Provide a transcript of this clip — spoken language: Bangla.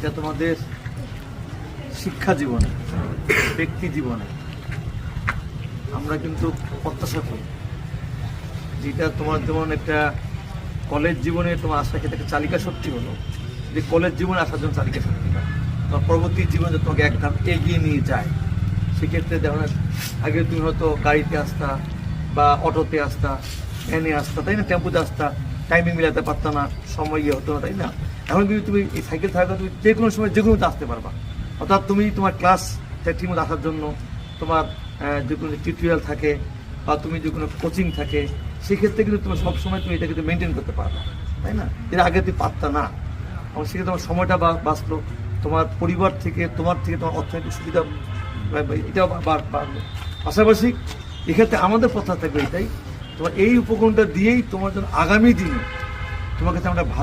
এটা তোমাদের শিক্ষা জীবনে, ব্যক্তি জীবনে আমরা কিন্তু প্রত্যাশা করি, যেটা তোমার যেমন একটা কলেজ জীবনে তোমার আসার ক্ষেত্রে একটা চালিকা শক্তি হলো, যে কলেজ জীবনে আসার জন্য চালিকা শক্তিটা তোমার পরবর্তী জীবনে তোমাকে এক ধাপ এগিয়ে নিয়ে যায়। সেক্ষেত্রে দেখো না, আগে তুমি হয়তো গাড়িতে আসতা বা অটোতে আসতা, ভ্যানে আসতা, তাই না, টেম্পুতে আসতা, টাইমিং মিলাতে পারতা না, সময় ইয়ে হতো না, তাই না। এখন কিন্তু তুমি এই সাইকেল থাকা তুমি যে কোনো সময় যে কোনো আসতে পারবা। অর্থাৎ তুমি তোমার ক্লাস ঠিকমতো আসার জন্য তোমার যে কোনো টিউটোরিয়াল থাকে বা তুমি যে কোনো কোচিং থাকে, সেক্ষেত্রে কিন্তু তোমার সবসময় তুমি এটা কিন্তু মেনটেন করতে পারবা, তাই না। এর আগে তুমি পারতা না, এবং সেক্ষেত্রে তোমার সময়টা বাঁচলো, তোমার পরিবার থেকে তোমার অর্থনৈতিক সুবিধা এটাও বাড়লো। পাশাপাশি এক্ষেত্রে আমাদের কথা থাকবে এটাই, তোমার এই উপকরণটা দিয়েই তোমার জন্য আগামী দিনে তোমার কাছে আমরা ভালো